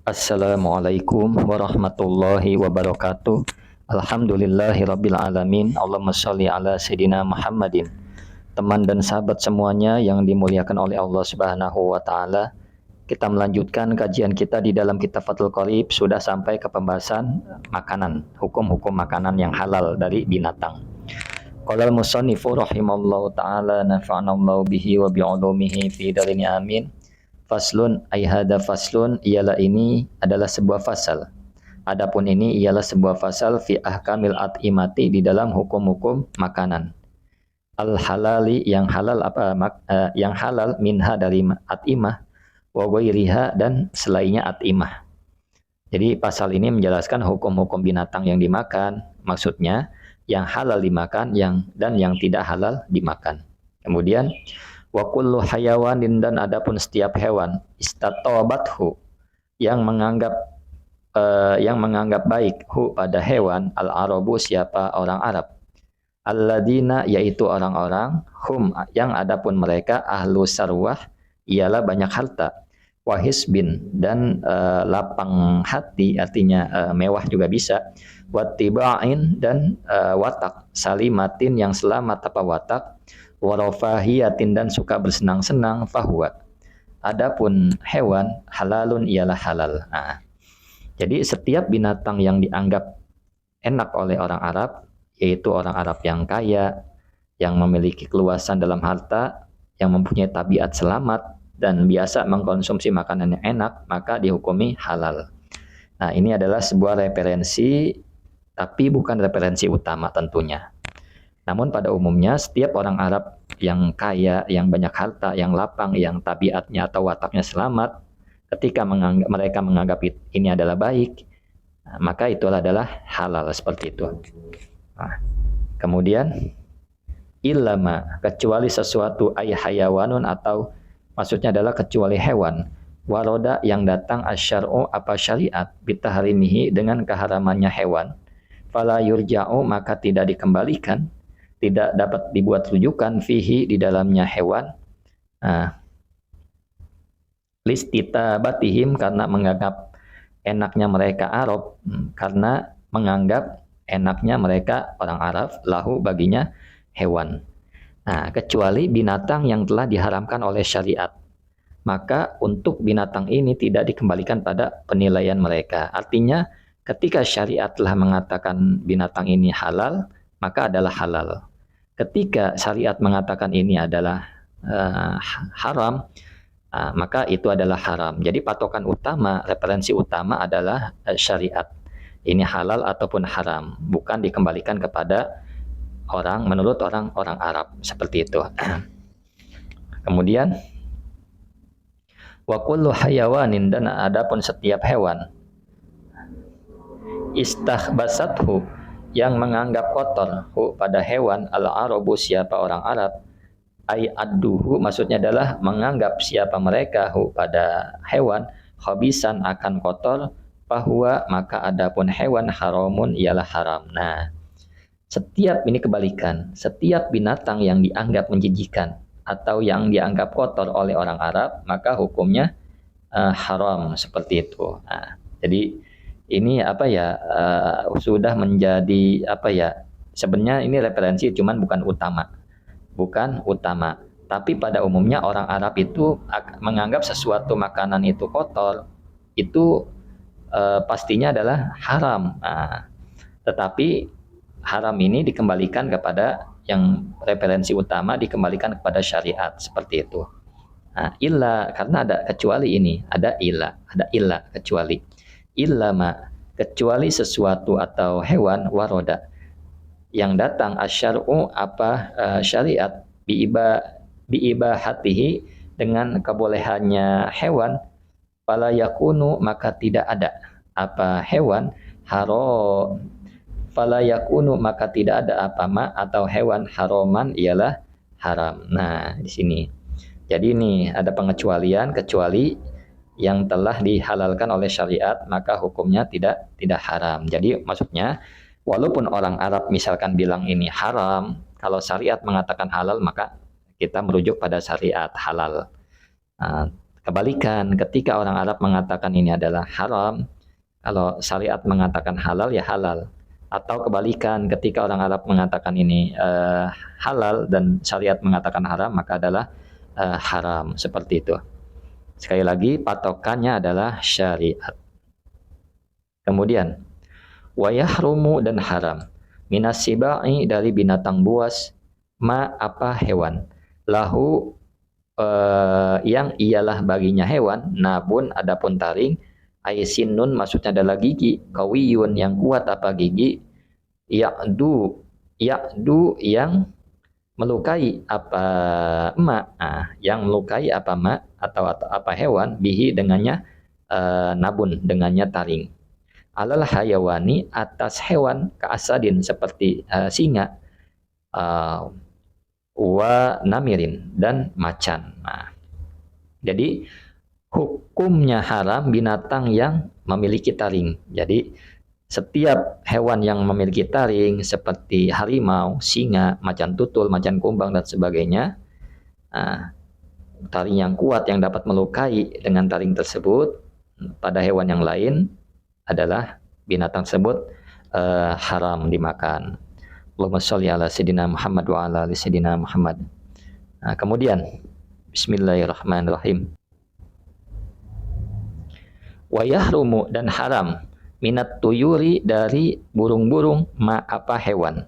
Assalamualaikum warahmatullahi wabarakatuh. Alhamdulillahirabbil alamin. Allahumma shalli ala sayidina Muhammadin. Teman dan sahabat semuanya yang dimuliakan oleh Allah Subhanahu wa taala. Kita melanjutkan kajian kita di dalam kitab Fathul Qorib, sudah sampai ke pembahasan makanan, hukum-hukum makanan yang halal dari binatang. Qala al-musannifu rahimallahu taala nafa'anallahu bihi wa bi'ulumihi fi darini amin. Faslun ay hada faslun, ialah ini adalah sebuah fasal. Adapun ini ialah sebuah fasal fi ahkamil at'imati, di dalam hukum-hukum makanan. Al halali, yang halal yang halal, minha dari at'imah, wa ghairiha, dan selainnya at'imah. Jadi pasal ini menjelaskan hukum-hukum binatang yang dimakan, maksudnya yang halal dimakan, dan yang tidak halal dimakan. Kemudian wa kullu hayawanin, dan adapun setiap hewan, istatabathu, yang menganggap baik hu pada hewan, al-arabu, siapa orang Arab, alladzina, yaitu orang-orang, hum, yang adapun mereka, ahlu sarwah, ialah banyak harta, wahisbin, dan lapang hati, artinya mewah juga bisa, wattiba'in, dan watak, salimatin, yang selamat apa watak, warafahiyatin, dan suka bersenang-senang, fahuwa, adapun hewan, halalun, ialah halal. Nah, jadi setiap binatang yang dianggap enak oleh orang Arab, yaitu orang Arab yang kaya, yang memiliki keluasan dalam harta, yang mempunyai tabiat selamat, dan biasa mengkonsumsi makanan yang enak, maka dihukumi halal. Nah, ini adalah sebuah referensi, tapi bukan referensi utama tentunya. Namun pada umumnya setiap orang Arab yang kaya, yang banyak harta, yang lapang, yang tabiatnya atau wataknya selamat, ketika mereka menganggap ini adalah baik, maka itu adalah halal, seperti itu. Nah, kemudian illama, kecuali sesuatu, ay hayawanun, atau maksudnya adalah kecuali hewan, waroda, yang datang asyar'u, apa syariat, bitahrimihi, dengan keharamannya hewan, fala yurja'u, maka tidak dikembalikan, tidak dapat dibuat rujukan, fihi, di dalamnya hewan, listita batihim, karena menganggap enaknya mereka Arab, karena menganggap enaknya mereka orang Arab, lahu, baginya hewan. Nah, kecuali binatang yang telah diharamkan oleh syariat, maka untuk binatang ini tidak dikembalikan pada penilaian mereka. Artinya ketika syariat telah mengatakan binatang ini halal, maka adalah halal. Ketika syariat mengatakan ini adalah haram, maka itu adalah haram. Jadi patokan utama, referensi utama adalah syariat. Ini halal ataupun haram, bukan dikembalikan kepada menurut orang Arab, seperti itu. Kemudian wa kullu hayawanin, dan adapun setiap hewan, istahbasathu, yang menganggap kotor hu pada hewan, al-arabu, siapa orang Arab, ay adduhu, maksudnya adalah menganggap siapa mereka hu pada hewan, khabisan, akan kotor, fahuwa, maka adapun hewan, haramun, ialah haram. Nah, setiap ini kebalikan, setiap binatang yang dianggap menjijikan atau yang dianggap kotor oleh orang Arab, maka hukumnya haram, seperti itu. Nah, jadi ini sudah menjadi sebenarnya ini referensi, cuman bukan utama. Tapi pada umumnya orang Arab itu menganggap sesuatu makanan itu kotor, itu pastinya adalah haram. Nah, tetapi haram ini dikembalikan kepada yang referensi utama, dikembalikan kepada syariat, seperti itu. Nah, illa, karena ada kecuali ini, ada illa, kecuali. Illama, kecuali sesuatu atau hewan, waroda, yang datang asyar'u, syariat, biibahatihi, dengan kebolehannya hewan, fala yakunu, maka tidak ada hewan, fala yakunu, maka tidak ada atau hewan, haroman, ialah haram. Nah, di sini. Jadi ini ada pengecualian, kecuali yang telah dihalalkan oleh syariat, maka hukumnya tidak haram. Jadi maksudnya, walaupun orang Arab misalkan bilang ini haram, kalau syariat mengatakan halal, maka kita merujuk pada syariat halal. Nah, Kebalikan, ketika orang Arab mengatakan ini adalah haram, kalau syariat mengatakan halal ya halal. Atau kebalikan, ketika orang Arab mengatakan ini halal dan syariat mengatakan haram, maka adalah haram. Seperti itu. Sekali lagi, patokannya adalah syariat. Kemudian, wa yahrumu dan haram. Minas sibai dari binatang buas, ma apa hewan. Lahu yang ialah baginya hewan, nabun adapun taring, aisinun maksudnya adalah gigi, kawiyun yang kuat apa gigi, ya'du yang melukai apa ma, yang melukai apa ma atau apa hewan, bihi dengannya nabun dengannya taring. Alal hayawani atas hewan kaasadin seperti singa, wa namirin dan macan. Nah, jadi hukumnya haram binatang yang memiliki taring. Jadi setiap hewan yang memiliki taring seperti harimau, singa, macan tutul, macan kumbang dan sebagainya, taring yang kuat yang dapat melukai dengan taring tersebut pada hewan yang lain adalah binatang tersebut haram dimakan. Allahumma sholli ala sayyidina Muhammad wa ala ali sayyidina Muhammad. Nah, kemudian bismillahirrahmanirrahim. Wa yahrumu dan haram minat tuyuri dari burung-burung ma apa hewan.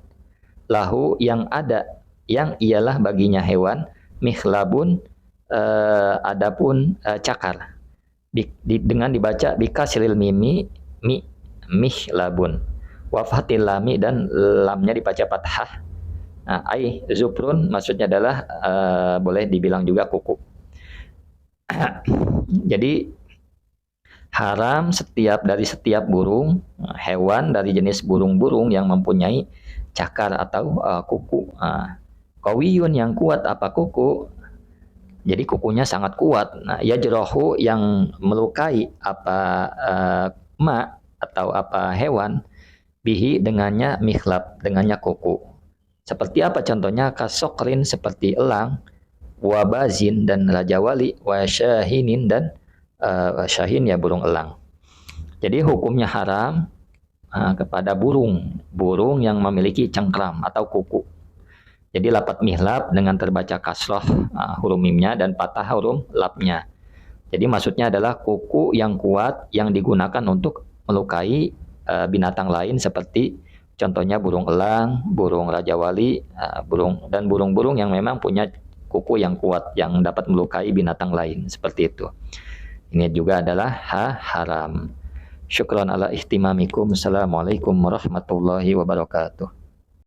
Lahu yang ada yang ialah baginya hewan, mikhlabun adapun cakar. Dengan dibaca bikasril mimi mihlabun. Wa fathil lami dan lamnya dibaca fathah. Nah, ai zubrun maksudnya adalah boleh dibilang juga kuku. Jadi haram dari setiap burung, hewan dari jenis burung-burung yang mempunyai cakar atau kuku. Kawiyun yang kuat apa kuku? Jadi kukunya sangat kuat. Nah, yajrahu yang melukai apa ma atau apa hewan, bihi dengannya mikhlab, dengannya kuku. Seperti apa contohnya? Kasokrin seperti elang, wabazin dan raja wali, wasyahinin dan syahin ya burung elang. Jadi hukumnya haram kepada burung yang memiliki cengkram atau kuku. Jadi lapat mihlab dengan terbaca kasroh huruf mimnya dan patah huruf labnya. Jadi maksudnya adalah kuku yang kuat yang digunakan untuk melukai binatang lain seperti contohnya burung elang, burung raja wali, burung-burung yang memang punya kuku yang kuat yang dapat melukai binatang lain seperti itu. Ini juga adalah haram. Syukran ala ihtimamikum. Assalamualaikum warahmatullahi wabarakatuh.